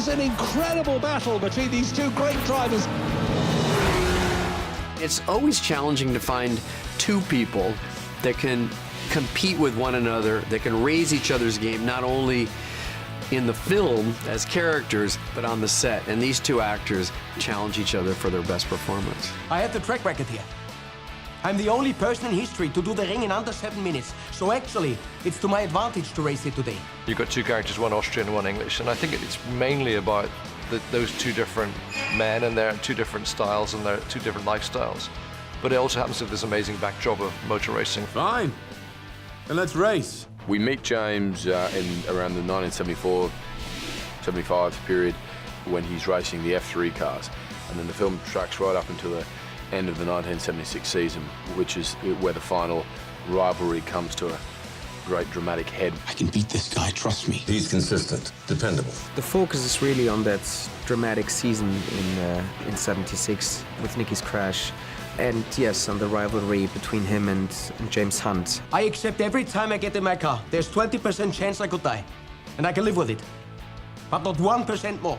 is an incredible battle between these two great drivers. It's always challenging to find two people that can compete with one another, that can raise each other's game, not only in the film as characters, but on the set. And these two actors challenge each other for their best performance. I have the track record here. I'm the only person in history to do the ring in under 7 minutes. So actually, it's to my advantage to race it today. You've got two characters, one Austrian and one English, and I think it's mainly about those two different men and their two different styles and their two different lifestyles. But it also happens to have this amazing backdrop of motor racing. Fine, then let's race. We meet James in around the 1974-75 period when he's racing the F3 cars, and then the film tracks right up until the end of the 1976 season, which is where the final rivalry comes to a great dramatic head. I can beat this guy, trust me. He's consistent, dependable. The focus is really on that dramatic season in 76 with Nicky's crash. And yes, on the rivalry between him and James Hunt. I accept every time I get in my car, there's 20% chance I could die. And I can live with it. But not 1% more.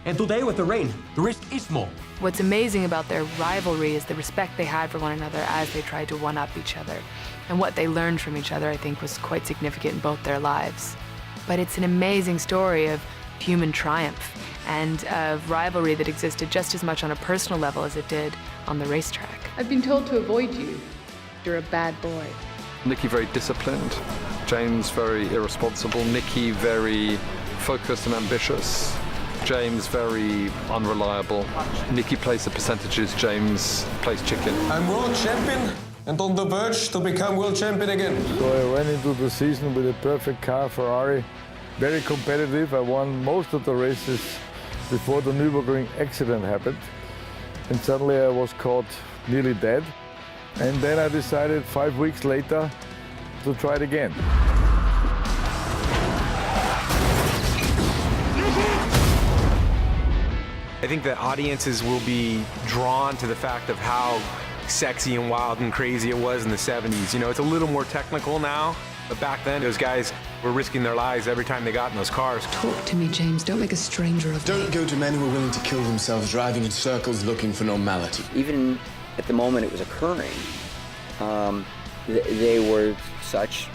And today with the rain, the risk is more. What's amazing about their rivalry is the respect they had for one another as they tried to one-up each other. And what they learned from each other, I think, was quite significant in both their lives. But it's an amazing story of human triumph and of rivalry that existed just as much on a personal level as it did on the racetrack. I've been told to avoid you. You're a bad boy. Nicky very disciplined, James very irresponsible, Nicky very focused and ambitious, James very unreliable. Nicky plays the percentages, James plays chicken. I'm world champion and on the verge to become world champion again. So I went into the season with a perfect car, Ferrari, very competitive. I won most of the races before the Nürburgring accident happened. And suddenly I was caught nearly dead. And then I decided 5 weeks later to try it again. I think that audiences will be drawn to the fact of how sexy and wild and crazy it was in the 70s. You know, it's a little more technical now, but back then those guys were risking their lives every time they got in those cars. Talk to me, James. Don't make a stranger of me. Don't go to men who are willing to kill themselves driving in circles looking for normality. Even at the moment it was occurring, they were such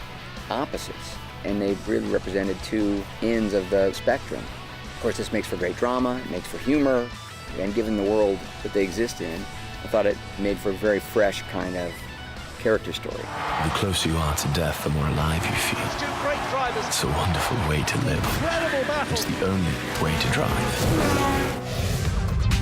opposites, and they really represented two ends of the spectrum. Of course, this makes for great drama, it makes for humor, and given the world that they exist in, I thought it made for a very fresh kind of character story. The closer you are to death, the more alive you feel. Two great drivers. It's a wonderful way to live. Incredible battle. It's the only way to drive.